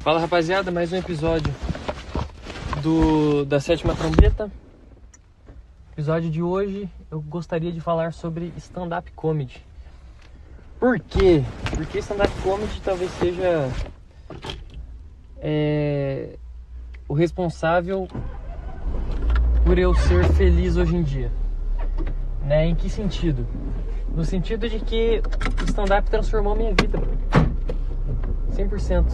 Fala rapaziada, mais um episódio da Sétima Trombeta. Episódio de hoje eu gostaria de falar sobre stand-up comedy. Por quê? Porque stand-up comedy talvez seja o responsável por eu ser feliz hoje em dia, né? Em que sentido? No sentido de que o stand-up transformou minha vida, bro. 100%.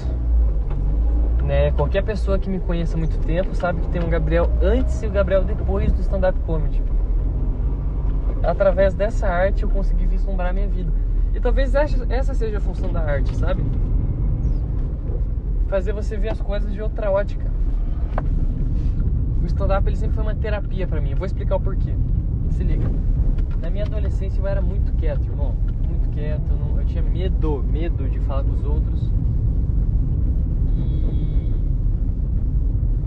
Né? Qualquer pessoa que me conheça há muito tempo sabe que tem um Gabriel antes e o Gabriel depois do stand-up comedy. Através dessa arte eu consegui vislumbrar a minha vida. E talvez essa seja a função da arte, sabe? Fazer você ver as coisas de outra ótica. O stand-up ele sempre foi uma terapia pra mim. Eu vou explicar o porquê. Se liga. Na minha adolescência eu era muito quieto, irmão. Muito quieto. Eu tinha medo de falar com os outros.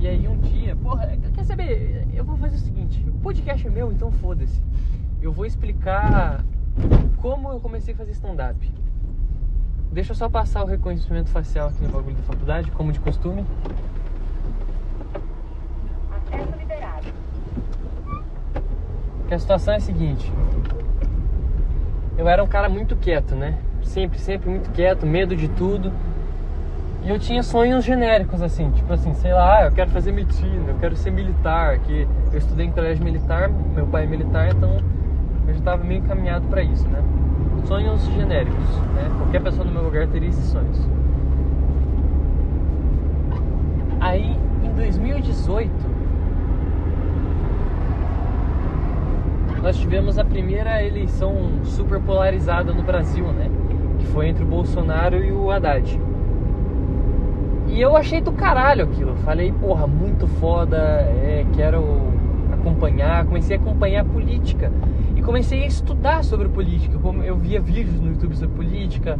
E aí um dia, quer saber? Eu vou fazer o seguinte, o podcast é meu, então foda-se. Eu vou explicar como eu comecei a fazer stand-up. Deixa eu só passar o reconhecimento facial aqui no bagulho da faculdade, como de costume. Acesso liberado. Que a situação é a seguinte. Eu era um cara muito quieto, né? Sempre muito quieto, medo de tudo. E eu tinha sonhos genéricos, assim, tipo assim, sei lá, eu quero fazer medicina, eu quero ser militar, que eu estudei em colégio militar, meu pai é militar, então eu já estava meio encaminhado para isso, né? Sonhos genéricos, né? Qualquer pessoa no meu lugar teria esses sonhos. Aí, em 2018, nós tivemos a primeira eleição super polarizada no Brasil, né? Que foi entre o Bolsonaro e o Haddad. E eu achei do caralho aquilo. Falei, porra, muito foda, quero acompanhar. Comecei a acompanhar a política. E comecei a estudar sobre política. Eu via vídeos no YouTube sobre política.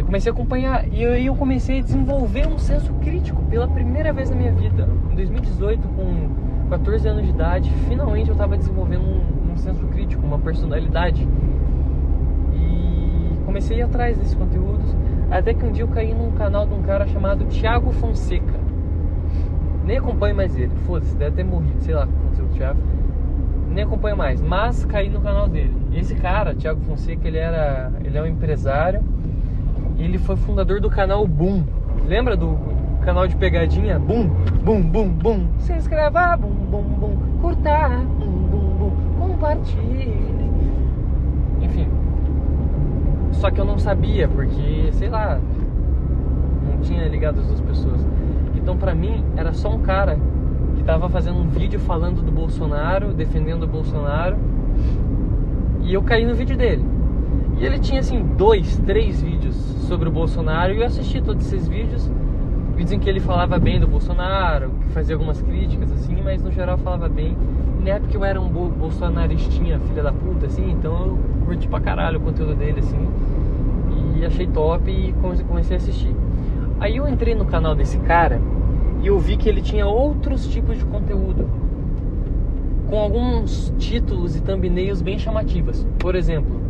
Comecei a acompanhar. E eu comecei a desenvolver um senso crítico pela primeira vez na minha vida. Em 2018, com 14 anos de idade, finalmente eu estava desenvolvendo um senso crítico, uma personalidade. E comecei a ir atrás desses conteúdos. Até que um dia eu caí num canal de um cara chamado Thiago Fonseca. Nem acompanho mais ele, foda-se, deve ter morrido, sei lá o que aconteceu com o Thiago. Nem acompanho mais, mas caí no canal dele. Esse cara, Thiago Fonseca, ele é um empresário. Ele foi fundador do canal Boom. Lembra do canal de pegadinha? Boom, boom, boom, boom. Se inscreva, boom, boom, boom. Curta, boom, boom, boom. Compartilhe. Enfim. Só que eu não sabia, porque, sei lá, não tinha ligado as duas pessoas. Então pra mim, era só um cara que tava fazendo um vídeo falando do Bolsonaro, defendendo o Bolsonaro. E eu caí no vídeo dele. E ele tinha, assim, 2, 3 vídeos sobre o Bolsonaro. E eu assisti todos esses vídeos. Vídeos em que ele falava bem do Bolsonaro, que fazia algumas críticas, assim, mas no geral falava bem. E na época eu era um bolsonaristinha, filha da puta, assim, então eu curti pra caralho o conteúdo dele, assim. E achei top e comecei a assistir. Aí eu entrei no canal desse cara e eu vi que ele tinha outros tipos de conteúdo, com alguns títulos e thumbnails bem chamativas. Por exemplo,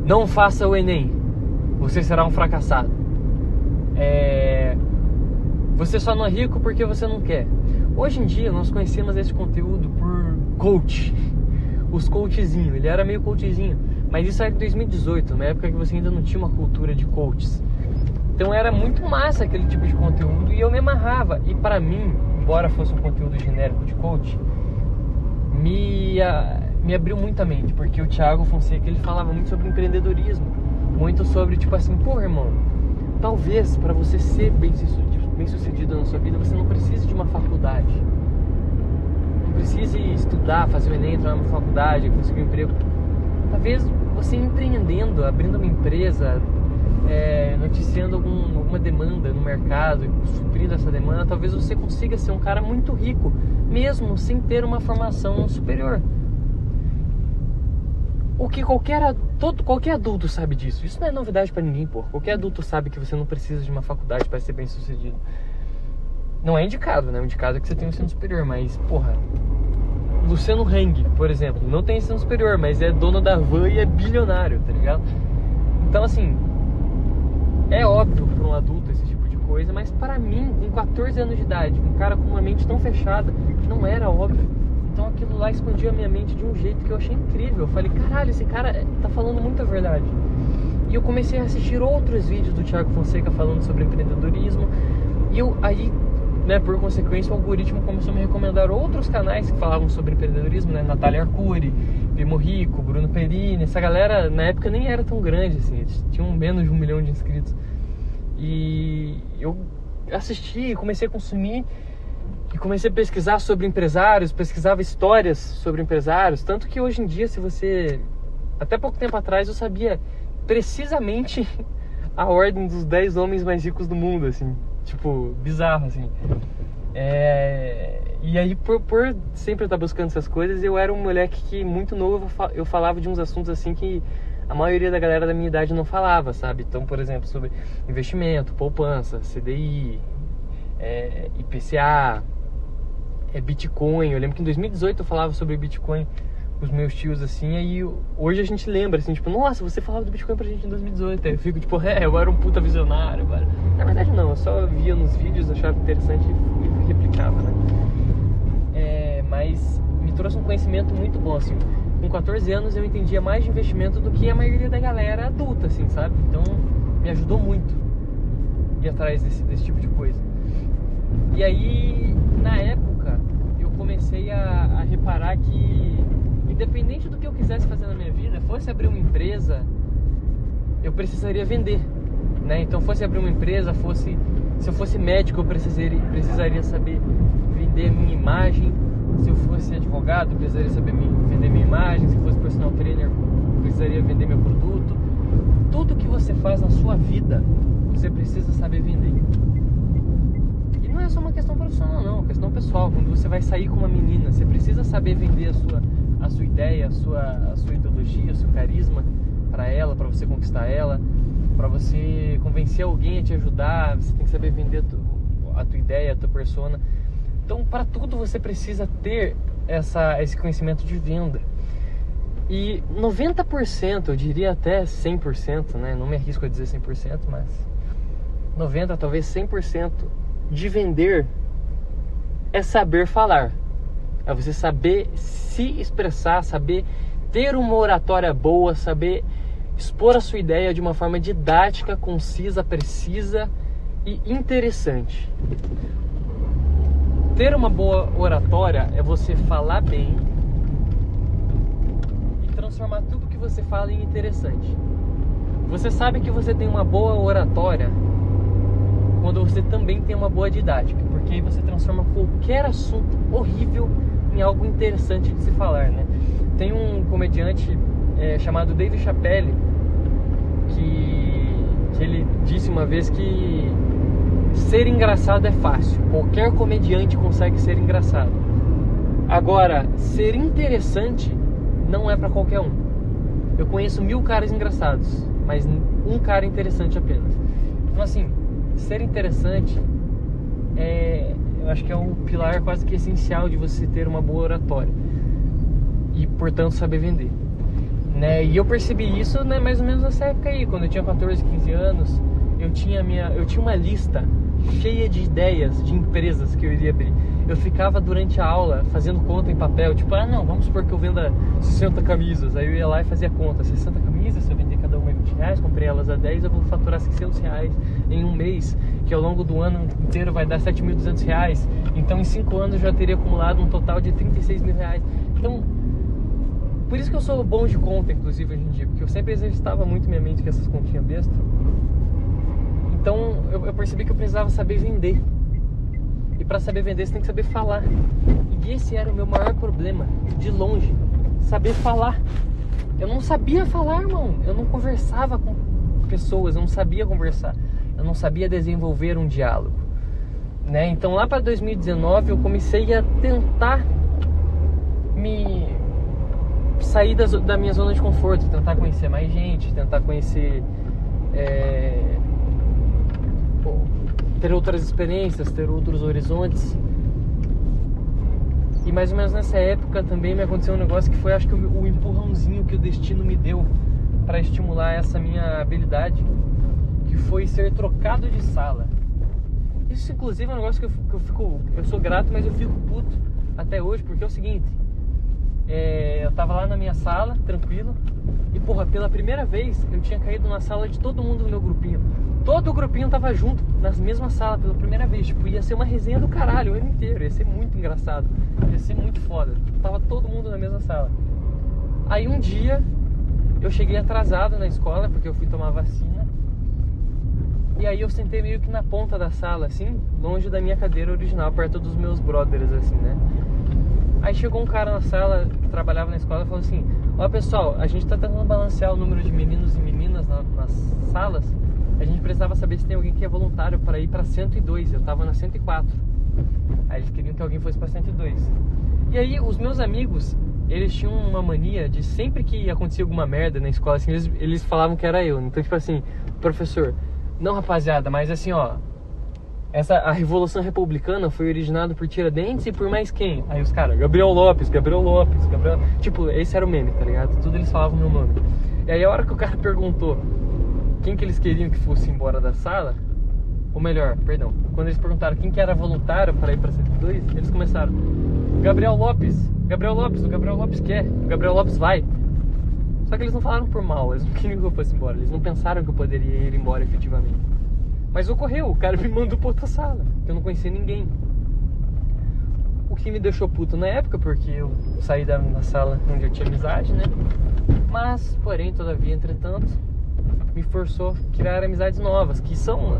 não faça o Enem, você será um fracassado. Você só não é rico porque você não quer. Hoje em dia nós conhecemos esse conteúdo por coach. Os coachzinhos, ele era meio coachzinho. Mas isso era em 2018, na época que você ainda não tinha uma cultura de coaches. Então era muito massa aquele tipo de conteúdo e eu me amarrava. E pra mim, embora fosse um conteúdo genérico de coach, me abriu muito a mente. Porque o Thiago Fonseca, ele falava muito sobre empreendedorismo. Muito sobre, tipo assim, pô, irmão, talvez pra você ser bem sucedido na sua vida, você não precise de uma faculdade. Não precise estudar, fazer o Enem, entrar numa faculdade, conseguir um emprego. Talvez você empreendendo, abrindo uma empresa, noticiando alguma demanda no mercado, suprindo essa demanda, talvez você consiga ser um cara muito rico, mesmo sem ter uma formação superior. O que qualquer adulto sabe disso. Isso não é novidade pra ninguém, porra. Qualquer adulto sabe que você não precisa de uma faculdade para ser bem sucedido. Não é indicado, né? O indicado é que você tenha um ensino superior, mas, porra, Luciano Hang, por exemplo, não tem ensino superior, mas é dono da van e é bilionário, tá ligado? Então, assim, é óbvio para um adulto esse tipo de coisa, mas para mim, com 14 anos de idade, um cara com uma mente tão fechada, não era óbvio. Então aquilo lá expandiu a minha mente de um jeito que eu achei incrível. Eu falei, caralho, esse cara tá falando muita verdade. E eu comecei a assistir outros vídeos do Thiago Fonseca falando sobre empreendedorismo. E eu aí, né, por consequência, o algoritmo começou a me recomendar outros canais que falavam sobre empreendedorismo, né? Natália Arcuri, Primo Rico, Bruno Perini. Essa galera na época nem era tão grande assim, eles tinham menos de 1 milhão de inscritos. E eu assisti, comecei a consumir e comecei a pesquisar sobre empresários, pesquisava histórias sobre empresários, tanto que hoje em dia, se você... Até pouco tempo atrás eu sabia precisamente a ordem dos 10 homens mais ricos do mundo, assim, tipo, bizarro, assim. E aí, por sempre estar buscando essas coisas, eu era um moleque que, muito novo, eu falava de uns assuntos, assim, que a maioria da galera da minha idade não falava, sabe? Então, por exemplo, sobre investimento, poupança, CDI, IPCA, Bitcoin. Eu lembro que em 2018 eu falava sobre Bitcoin com os meus tios, assim, aí hoje a gente lembra, assim, tipo, nossa, você falava do Bitcoin pra gente em 2018. Aí eu fico, tipo, eu era um puta visionário agora. Na verdade não, eu só via nos vídeos, achava interessante e replicava, né? Mas me trouxe um conhecimento muito bom, assim. Com 14 anos eu entendia mais de investimento do que a maioria da galera adulta, assim, sabe? Então me ajudou muito ir atrás desse tipo de coisa. E aí, na época, eu comecei a reparar que, independente do que eu quisesse fazer na minha vida, fosse abrir uma empresa, eu precisaria vender, né? Então, fosse abrir uma empresa, se eu fosse médico, eu precisaria saber vender a minha imagem. Se eu fosse advogado, eu precisaria saber vender minha imagem. Se eu fosse personal trainer, eu precisaria vender meu produto. Tudo que você faz na sua vida, você precisa saber vender. E não é só uma questão profissional, não, é uma questão pessoal. Quando você vai sair com uma menina, você precisa saber vender a sua ideia, a sua ideologia, o seu carisma para ela, para você conquistar ela, para você convencer alguém a te ajudar. Você tem que saber vender a tua ideia, a tua persona. Então, para tudo você precisa ter esse conhecimento de venda. E 90%, eu diria até 100%, né? Não me arrisco a dizer 100%, mas 90%, talvez 100% de vender é saber falar. É você saber se expressar, saber ter uma oratória boa, saber expor a sua ideia de uma forma didática, concisa, precisa e interessante. Ter uma boa oratória é você falar bem e transformar tudo que você fala em interessante. Você sabe que você tem uma boa oratória quando você também tem uma boa didática, porque aí você transforma qualquer assunto horrível em algo interessante de se falar, né? Tem um comediante chamado Dave Chappelle que ele disse uma vez que ser engraçado é fácil. Qualquer comediante consegue ser engraçado. Agora, ser interessante não é pra qualquer um. Eu conheço 1000 caras engraçados, mas um cara interessante apenas. Então, assim, ser interessante eu acho que é um pilar quase que essencial de você ter uma boa oratória e, portanto, saber vender, né? E eu percebi isso, né, mais ou menos nessa época aí, quando eu tinha 14, 15 anos. Eu tinha uma lista cheia de ideias de empresas que eu iria abrir. Eu ficava durante a aula fazendo conta em papel, tipo, não, vamos supor que eu venda 60 camisas. Aí eu ia lá e fazia conta, 60 camisas, se eu vender cada uma a R$20, comprei elas a 10, eu vou faturar R$600 em um mês, que ao longo do ano inteiro vai dar R$7.200. Então em 5 anos eu já teria acumulado um total de R$36 mil. Então, por isso que eu sou bom de conta, inclusive, hoje em dia, porque eu sempre exercitava muito minha mente com essas continhas bestas. Então eu percebi que eu precisava saber vender. E para saber vender você tem que saber falar. E esse era o meu maior problema, de longe. Saber falar. Eu não sabia falar, irmão. Eu não conversava com pessoas, eu não sabia conversar. Eu não sabia desenvolver um diálogo, né? Então lá para 2019 eu comecei a tentar me sair da minha zona de conforto. Tentar conhecer mais gente, tentar conhecer... ter outras experiências, ter outros horizontes. E mais ou menos nessa época também me aconteceu um negócio que foi, acho que o empurrãozinho que o destino me deu para estimular essa minha habilidade, que foi ser trocado de sala. Isso, inclusive, é um negócio que eu sou grato, mas eu fico puto até hoje, porque é o seguinte, eu tava lá na minha sala, tranquilo, e porra, pela primeira vez eu tinha caído na sala de todo mundo do meu grupinho. Todo o grupinho tava junto, nas mesmas salas, pela primeira vez. Tipo, ia ser uma resenha do caralho o ano inteiro, ia ser muito engraçado, ia ser muito foda. Tipo, tava todo mundo na mesma sala. Aí um dia, eu cheguei atrasado na escola, porque eu fui tomar vacina. E aí eu sentei meio que na ponta da sala, assim, longe da minha cadeira original, perto dos meus brothers, assim, né? Aí chegou um cara na sala, que trabalhava na escola, e falou assim: ó pessoal, a gente tá tentando balancear o número de meninos e meninas nas salas. A gente precisava saber se tem alguém que é voluntário para ir pra 102, eu tava na 104. Aí eles queriam que alguém fosse pra 102. E aí os meus amigos, eles tinham uma mania de sempre que acontecia alguma merda na escola, assim, eles falavam que era eu. Então tipo assim, professor, não rapaziada, mas assim ó, a Revolução Republicana foi originada por Tiradentes e por mais quem? Aí os caras, Gabriel Lopes. Tipo, esse era o meme, tá ligado? Tudo eles falavam meu nome. E aí a hora que o cara perguntou quem que eles queriam que fosse embora da sala, ou melhor, perdão, quando eles perguntaram quem que era voluntário para ir para 102, eles começaram: Gabriel Lopes, o Gabriel Lopes quer, o Gabriel Lopes vai. Só que eles não falaram por mal, eles não queriam que eu fosse embora, eles não pensaram que eu poderia ir embora efetivamente. Mas ocorreu, o cara me mandou pra outra sala, que eu não conhecia ninguém. O que me deixou puto na época, porque eu saí da sala onde eu tinha amizade, né? Mas, porém, todavia, entretanto, me forçou a criar amizades novas, que são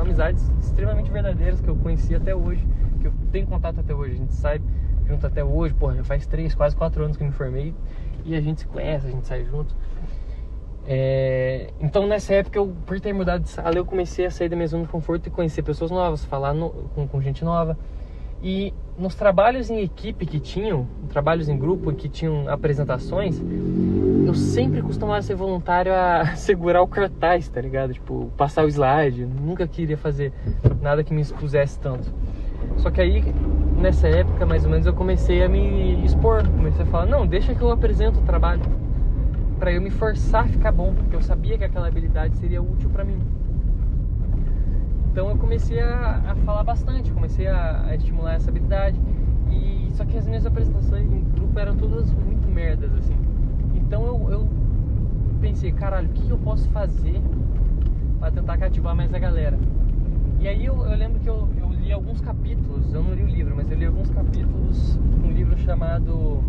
amizades extremamente verdadeiras, que eu conheci até hoje, que eu tenho contato até hoje. A gente sai junto até hoje, porra, já faz 3, quase 4 anos que eu me formei, e a gente se conhece, a gente sai junto. Então nessa época, por ter mudado de sala, eu comecei a sair da minha zona de conforto e conhecer pessoas novas, falar com gente nova. E nos trabalhos em equipe que tinham, trabalhos em grupo que tinham apresentações, eu sempre costumava ser voluntário a segurar o cartaz, tá ligado? Tipo, passar o slide. Nunca queria fazer nada que me expusesse tanto. Só que aí, nessa época, mais ou menos, eu comecei a me expor. Comecei a falar: não, deixa que eu apresento o trabalho, pra eu me forçar a ficar bom, porque eu sabia que aquela habilidade seria útil pra mim. Então eu comecei a falar bastante, comecei a estimular essa habilidade. Só que as minhas apresentações em grupo eram todas muito merdas, assim. Então eu pensei: caralho, o que eu posso fazer pra tentar cativar mais a galera? E aí eu lembro que eu li alguns capítulos, eu não li o livro, mas eu li alguns capítulos de um livro chamado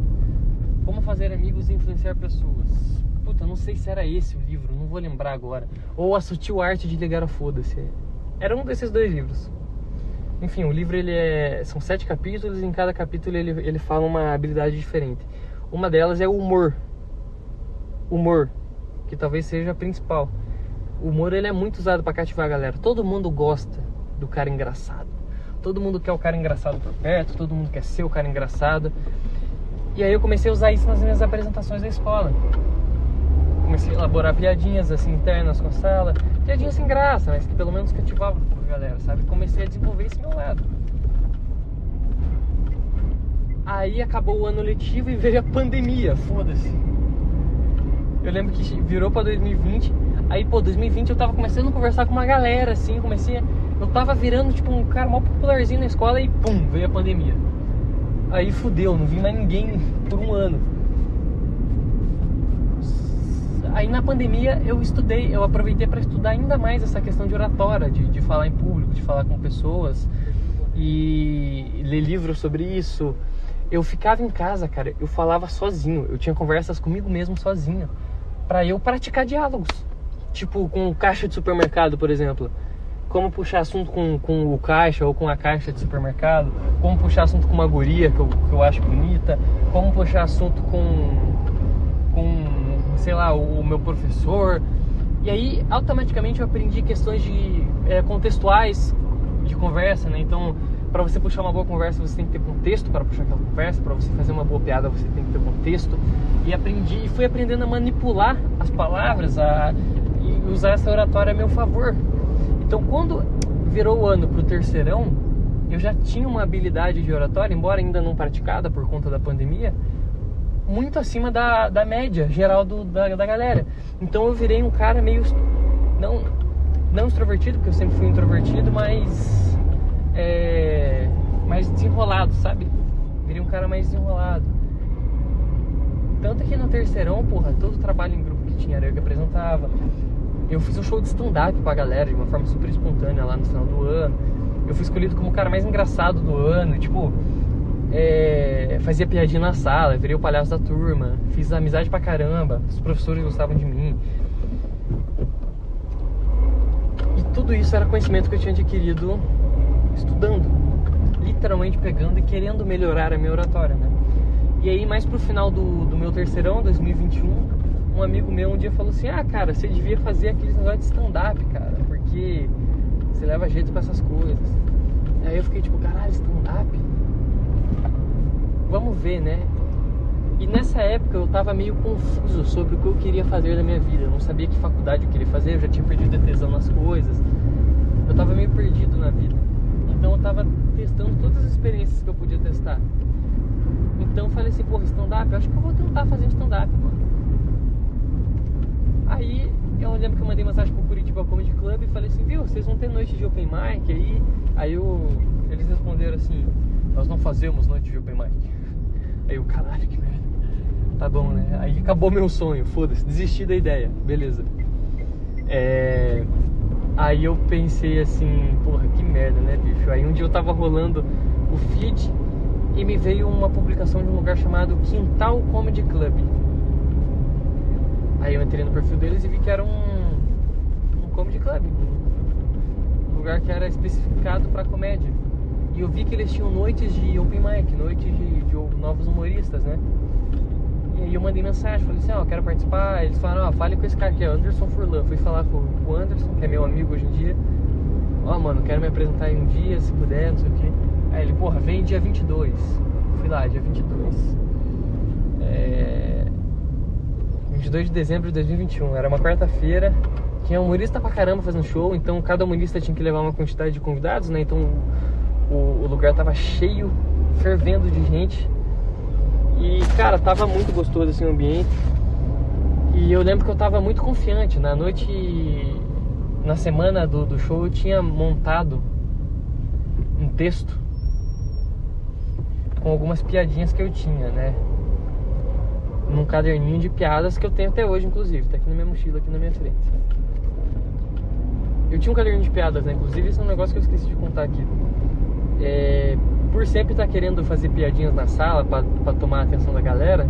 Como Fazer Amigos e Influenciar Pessoas. Puta, eu não sei se era esse o livro, não vou lembrar agora. Ou A Sutil Arte de Ligar a Foda-se. Era um desses 2 livros. Enfim, o livro são 7 capítulos, e em cada capítulo ele fala uma habilidade diferente. Uma delas é o humor. Humor, que talvez seja a principal. O humor, ele é muito usado pra cativar a galera. Todo mundo gosta do cara engraçado. Todo mundo quer o cara engraçado por perto, todo mundo quer ser o cara engraçado. E aí eu comecei a usar isso nas minhas apresentações da escola. Comecei a elaborar piadinhas assim internas com a sala. Piadinhas sem graça, mas que pelo menos cativavam a galera, sabe? Comecei a desenvolver esse meu lado. Aí acabou o ano letivo e veio a pandemia, foda-se. Eu lembro que virou pra 2020. Aí, 2020 eu tava começando a conversar com uma galera, assim, eu tava virando, tipo, um cara mó popularzinho na escola e pum, veio a pandemia. Aí fudeu, não vi mais ninguém por um ano. Aí na pandemia eu aproveitei para estudar ainda mais essa questão de oratória, de falar em público, de falar com pessoas e ler livros sobre isso. Eu ficava em casa, cara, eu falava sozinho, eu tinha conversas comigo mesmo sozinho, pra eu praticar diálogos. Tipo, com o caixa de supermercado, por exemplo. Como puxar assunto com o caixa ou com a caixa de supermercado. Como puxar assunto com uma guria que eu acho bonita. Como puxar assunto com sei lá, o meu professor. E aí, automaticamente eu aprendi questões contextuais de conversa, né? Então, para você puxar uma boa conversa, você tem que ter contexto para puxar aquela conversa. Para você fazer uma boa piada, você tem que ter contexto. E fui aprendendo a manipular as palavras, e usar essa oratória a meu favor. Então, quando virou o ano pro terceirão, eu já tinha uma habilidade de oratória, embora ainda não praticada por conta da pandemia, muito acima da média geral da galera. Então eu virei um cara meio, não extrovertido, porque eu sempre fui introvertido, mas desenrolado, sabe? Virei um cara mais desenrolado. Tanto que no terceirão, porra, todo o trabalho em grupo que tinha era eu que apresentava. Eu fiz um show de stand-up pra galera de uma forma super espontânea lá no final do ano. Eu fui escolhido como o cara mais engraçado do ano, tipo, fazia piadinha na sala, virei o palhaço da turma, fiz amizade pra caramba, os professores gostavam de mim. E tudo isso era conhecimento que eu tinha adquirido estudando, literalmente pegando e querendo melhorar a minha oratória, né? E aí, mais pro final do meu terceirão, 2021, um amigo meu um dia falou assim: ah, cara, você devia fazer aqueles negócios de stand-up, cara, porque você leva jeito pra essas coisas. Aí eu fiquei tipo, caralho, stand-up? Vamos ver, né? E nessa época eu tava meio confuso sobre o que eu queria fazer da minha vida. Eu não sabia que faculdade eu queria fazer, eu já tinha perdido a tesão nas coisas. Eu tava meio perdido na vida. Então eu tava testando todas as experiências que eu podia testar. Então eu falei assim, porra, stand-up, eu acho que eu vou tentar fazer stand-up, mano. Aí eu lembro que eu mandei mensagem pro Curitiba Comedy Club e falei assim, viu, vocês vão ter noite de open mic aí? Aí eles responderam assim, nós não fazemos noite de open mic. Aí eu, caralho, que merda. Tá bom, né? Aí acabou meu sonho, foda-se, desisti da ideia, beleza. Aí eu pensei assim, porra, que merda, né, bicho? Aí um dia eu tava rolando o feed e me veio uma publicação de um lugar chamado Quintal Comedy Club. Aí eu entrei no perfil deles e vi que era um comedy club, um lugar que era especificado pra comédia. E eu vi que eles tinham noites de open mic, noites de novos humoristas, né? E aí eu mandei mensagem, falei assim, ó, quero participar. Eles falaram, ó, fale com esse cara que é Anderson Furlan. Fui falar com o Anderson, que é meu amigo hoje em dia. Ó, mano, quero me apresentar em um dia, se puder, não sei o quê. Aí ele, porra, vem dia 22. Fui lá, dia 22. 22 de dezembro de 2021. Era uma quarta-feira. Tinha humorista pra caramba fazendo show. Então cada humorista tinha que levar uma quantidade de convidados, né? Então o lugar tava cheio, fervendo de gente. E, cara, tava muito gostoso assim o ambiente. E eu lembro que eu tava muito confiante. Na noite, na semana do show, eu tinha montado um texto com algumas piadinhas que eu tinha, né? Num caderninho de piadas que eu tenho até hoje, inclusive. Tá aqui na minha mochila, aqui na minha frente. Eu tinha um caderninho de piadas, né? Inclusive, esse é um negócio que eu esqueci de contar aqui. Por sempre estar querendo fazer piadinhas na sala pra tomar a atenção da galera,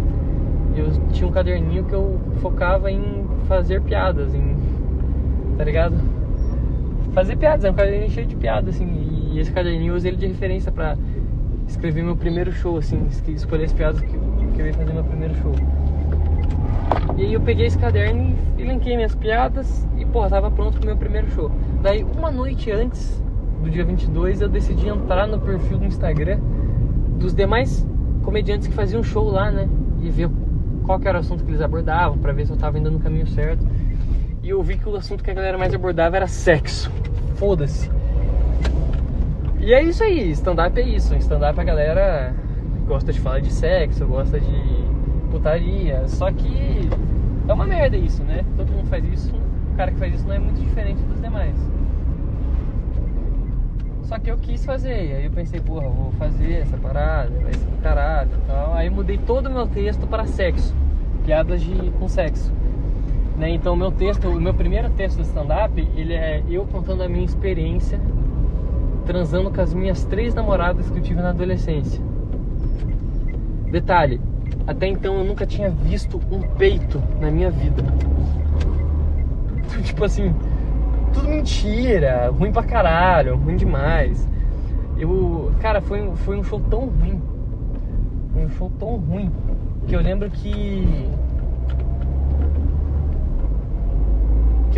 eu tinha um caderninho que eu focava em fazer piadas, tá ligado? Fazer piadas, é um caderninho cheio de piadas, assim. E esse caderninho eu usei ele de referência pra escrever meu primeiro show, assim, escolher as piadas que eu ia fazer no meu primeiro show. E aí eu peguei esse caderno e elenquei minhas piadas e, porra, tava pronto pro meu primeiro show. Daí, uma noite antes do dia 22, eu decidi entrar no perfil do Instagram dos demais comediantes que faziam show lá, né? E ver qual que era o assunto que eles abordavam, pra ver se eu tava indo no caminho certo. E eu vi que o assunto que a galera mais abordava era sexo. Foda-se. E é isso aí, stand-up é isso. Stand-up a galera gosta de falar de sexo, gosta de putaria. Só que é uma merda isso, né? Todo mundo faz isso. O cara que faz isso não é muito diferente dos demais. Só que eu quis fazer. Aí eu pensei, porra, vou fazer essa parada, vai ser do caralho e tal. Aí eu mudei todo o meu texto para sexo. Piadas com sexo, né? Então o meu primeiro texto do stand-up, ele é eu contando a minha experiência transando com as minhas 3 namoradas que eu tive na adolescência. Detalhe, até então eu nunca tinha visto um peito na minha vida. Tipo assim, tudo mentira, ruim pra caralho, ruim demais. Cara, foi um show tão ruim. Foi um show tão ruim que eu lembro que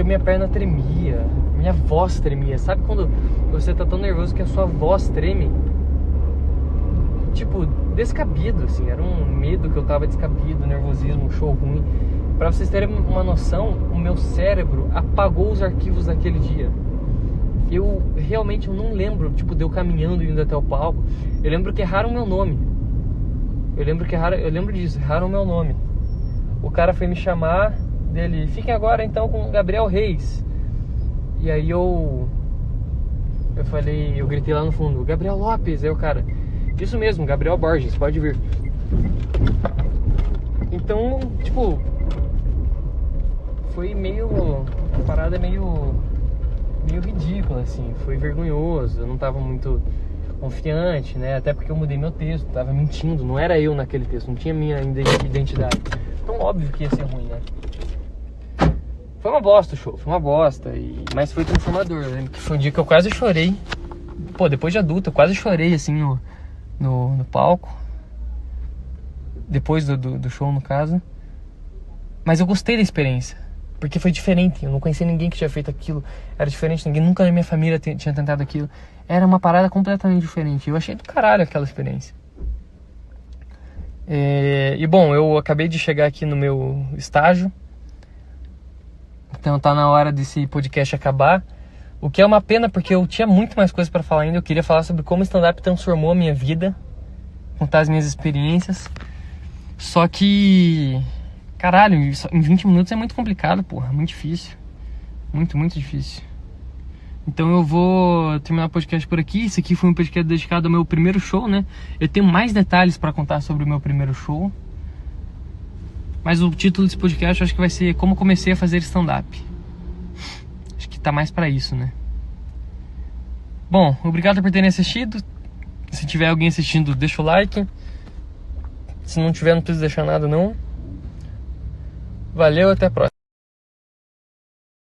minha perna tremia, minha voz tremia. Sabe quando você tá tão nervoso que a sua voz treme? Tipo, descabido, assim. Era um medo que eu tava descabido, nervosismo, um show ruim. Pra vocês terem uma noção, o meu cérebro apagou os arquivos daquele dia. Eu realmente não lembro, tipo, de eu caminhando indo até o palco. Eu lembro que erraram meu nome. Eu lembro disso, erraram meu nome. O cara foi me chamar dele, fiquem agora então com Gabriel Reis. E aí eu falei, eu gritei lá no fundo, Gabriel Lopes. Aí o cara, Isso mesmo, Gabriel Borges, pode vir. Então, tipo, foi uma parada meio ridícula, assim. Foi vergonhoso, eu não tava muito confiante, né? Até porque eu mudei meu texto, tava mentindo, não era eu naquele texto, não tinha minha identidade. Então, óbvio que ia ser ruim, né? Foi uma bosta o show, foi uma bosta, mas foi transformador. Eu lembro que foi um dia que eu quase chorei. Pô, depois de adulto, eu quase chorei, assim, no palco. Depois do show, no caso. Mas eu gostei da experiência, porque foi diferente. Eu não conhecia ninguém que tinha feito aquilo. Era diferente, ninguém nunca na minha família tinha tentado aquilo. Era uma parada completamente diferente. Eu achei do caralho aquela experiência. E bom, eu acabei de chegar aqui no meu estágio. Então tá na hora desse podcast acabar. O que é uma pena, porque eu tinha muito mais coisas pra falar ainda. Eu queria falar sobre como o stand-up transformou a minha vida, contar as minhas experiências. Só que, caralho, em 20 minutos é muito complicado, porra. Muito difícil. Muito, muito difícil. Então eu vou terminar o podcast por aqui. Esse aqui foi um podcast dedicado ao meu primeiro show, né? Eu tenho mais detalhes pra contar sobre o meu primeiro show. Mas o título desse podcast eu acho que vai ser Como Comecei a Fazer Stand-Up. Acho que tá mais pra isso, né? Bom, obrigado por terem assistido. Se tiver alguém assistindo, deixa o like. Se não tiver, não precisa deixar nada, não. Valeu, até a próxima.